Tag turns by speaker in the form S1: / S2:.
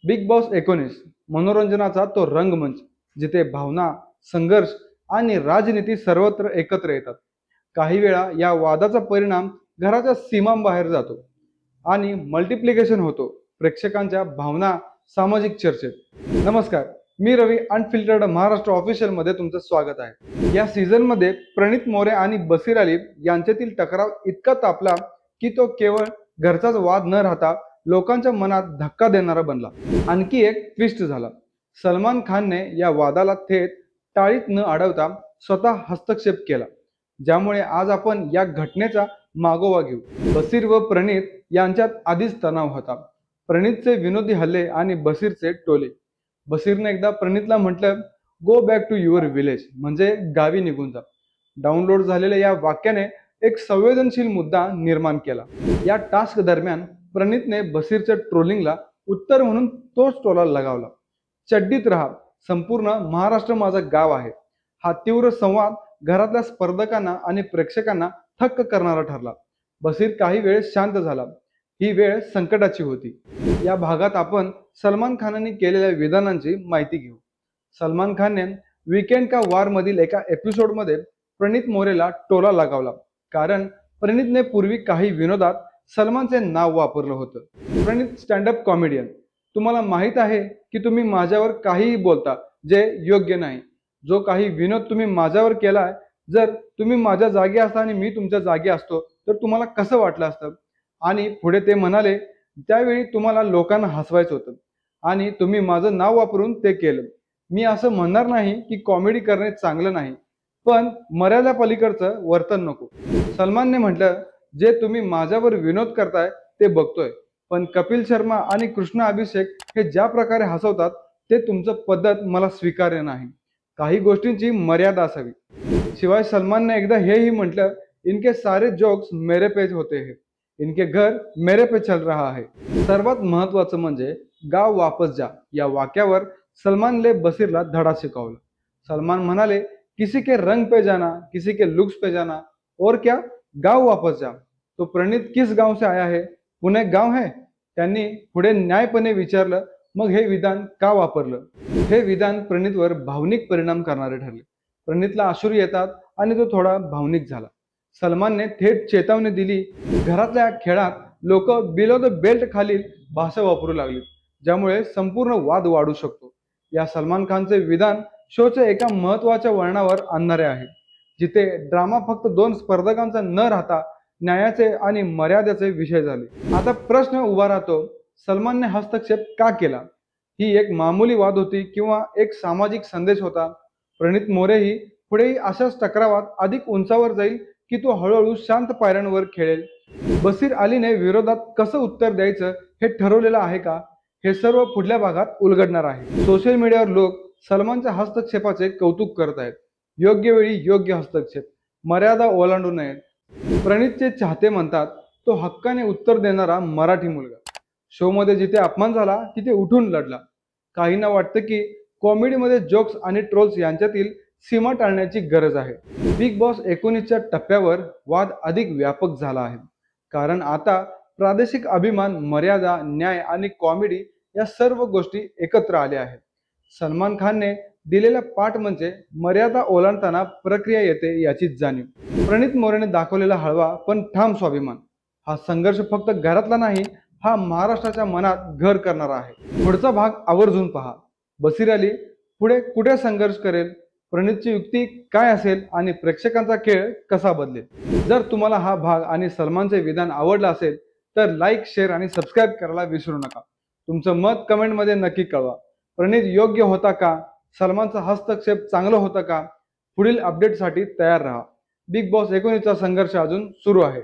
S1: Big boss 19 मनोरंजनाचा तो रंगमंच जिथे भावना, संघर्ष आणि राजनीती सर्वत्र एकत्र येतात. काही वेळा या वादाचा परिणाम घराच्या सीमांबाहेर जातो आणि मल्टिप्लिकेशन होतो प्रेक्षकांच्या भावना सामाजिक चर्चेत. नमस्कार, मी रवी अनफिल्टर्ड महाराष्ट्र ऑफिशियल मध्ये तुमचं स्वागत आहे. या सीझन मध्ये प्रणित मोरे आणि बसीर अली यांच्यातील टकराव इतका तापला की तो केवळ घरचाच वाद न राहता लोकांच्या मनात धक्का देणारा बनला. आणखी एक ट्विस्ट झाला. सलमान खानने या वादाला थेट टाळीत न अडवता स्वतः हस्तक्षेप केला, ज्यामुळे आज आपण या घटनेचा मागोवा घेऊ. बसीर व प्रणित यांच्यात आधीच तणाव होता. प्रणितचे विनोदी हल्ले आणि बसीरचे टोले. बसीरने एकदा प्रणितला म्हटलं, go back to your village, म्हणजे गावी निघून जा. डाउनलोड झालेल्या या वाक्याने एक संवेदनशील मुद्दा निर्माण केला. या टास्क दरम्यान प्रणितने बसीरच्या ट्रोलिंगला उत्तर म्हणून तोच टोला लगावला. चड्डीत राहा, संपूर्ण महाराष्ट्र माझं गाव आहे. हा तीव्र संवाद घरातल्या स्पर्धकांना आणि प्रेक्षकांना थक्क करणारा ठरला. बसीर काही वेळ शांत झाला. ही वेळ संकटाची होती. या भागात आपण सलमान खानने केलेल्या विधानांची माहिती घेऊ. सलमान खानने वीकेंड का वार मधील एका एपिसोडमध्ये प्रणित मोरेला टोला लगावला, कारण प्रणितने पूर्वी काही विनोदात सलमानचे नाव वापरलं होतं. प्रणित स्टँडअप कॉमेडियन, तुम्हाला माहित आहे की तुम्ही माझ्यावर काहीही बोलता जे योग्य नाही. जो काही विनोद तुम्ही माझ्यावर केलाय, जर तुम्ही माझ्या जागी असता आणि मी तुमच्या जागी असतो तर तुम्हाला कसं वाटलं असतं. आणि पुढे ते म्हणाले, त्यावेळी तुम्हाला लोकांना हसवायचं होतं आणि तुम्ही माझं नाव वापरून ते केलं. मी असं म्हणणार नाही की कॉमेडी करणे चांगलं नाही, पण मर्यादा पलीकडचं वर्तन नको. सलमानने म्हटलं, जे तुम्ही माझ्यावर विनोद करताय ते बघतोय, पण कपिल शर्मा आणि कृष्णा अभिषेक हे ज्या प्रकारे हसवतात ते तुमचं पद्धत मला स्वीकार्य नाही. काही गोष्टींची मर्यादा असावी. शिवाय सलमानने एकदा हेही म्हटलं, इनके सारे जोक्स मेरे पेज होते हैं, इनके घर मेरे पे चल रहा है. सर्वात महत्वाचं म्हणजे गाव वापस जा या वाक्यावर सलमानने बसीरला धडा शिकवला. सलमान म्हणाले, किसी के रंग पे जाना, किसी के लुक्स पे जाना, और क्या, गाव वापस जा. तो प्रणित किस गाव से आया है, पुणे गाव है. त्यांनी पुढे न्यायपणे विचारलं, मग हे विधान का वापरलं. हे विधान प्रणितवर भावनिक परिणाम करणारे ठरले. प्रणितला अश्रू येतात आणि तो थोडा भावनिक झाला. सलमानने थेट चेतावणी दिली. घरातल्या खेळात लोक बिलो द बेल्ट खालील भाषा वापरू लागली, ज्यामुळे संपूर्ण वाद वाढू शकतो. या सलमान खानचे विधान शोच्या एका महत्वाच्या वळणावर आणणारे आहे, जिथे ड्रामा फक्त दोन स्पर्धकांचा न राहता न्यायाचे आणि मर्यादेचे विषय झाले. आता प्रश्न उभा राहतो, सलमानने हस्तक्षेप का केला. ही एक मामूली वाद होती किंवा एक सामाजिक संदेश होता. प्रणित मोरेही पुढेही अशाच टकरावात अधिक उंचावर जाईल की तो हळूहळू शांत पायऱ्यांवर खेळेल. बसीर अलीने विरोधात कसं उत्तर द्यायचं हे ठरवलेलं आहे का, हे सर्व पुढल्या भागात उलगडणार आहे. सोशल मीडियावर लोक सलमानच्या हस्तक्षेपाचे कौतुक करत आहेत. योग्य वेळी योग्य हस्तक्षेप, मर्यादा ओलांडू नयेत. प्रणितचे चाहते म्हणतात, तो हक्काने उत्तर देणारा मराठी मुलगा. शो मध्ये जिथे अपमान झाला तिथे उठून लढला. काहींना वाटतं की कॉमेडीमध्ये जोक्स आणि ट्रोल्स यांच्यातील सीमा टाळण्याची गरज आहे. बिग बॉस 19च्या टप्प्यावर वाद अधिक व्यापक झाला आहे, कारण आता प्रादेशिक अभिमान, मर्यादा, न्याय आणि कॉमेडी या सर्व गोष्टी एकत्र आल्या आहेत. सलमान खानने दिलेला पाठ म्हणजे मर्यादा ओलांडताना प्रक्रिया येते याची जाणीव. प्रणित मोरेने दाखवलेला हळवा पण ठाम स्वाभिमान. हा संघर्ष फक्त घरातला नाही, हा महाराष्ट्राच्या मनात घर करणारा आहे. पुढचा भाग आवर्जून पहा. बसीर अली पुढे कुठे संघर्ष करेल, प्रणितची युक्ती काय असेल आणि प्रेक्षकांचा खेळ कसा बदलेल. जर तुम्हाला हा भाग आणि सलमानचे विधान आवडला असेल तर लाईक, शेअर आणि सबस्क्राईब करायला विसरू नका. तुमचं मत कमेंटमध्ये नक्की कळवा. प्रणित योग्य होता का, सलमानचा हस्तक्षेप चांगला होता का. पुढील अपडेटसाठी तयार राहा. बिग बॉस 19चा संघर्ष अजून सुरू आहे.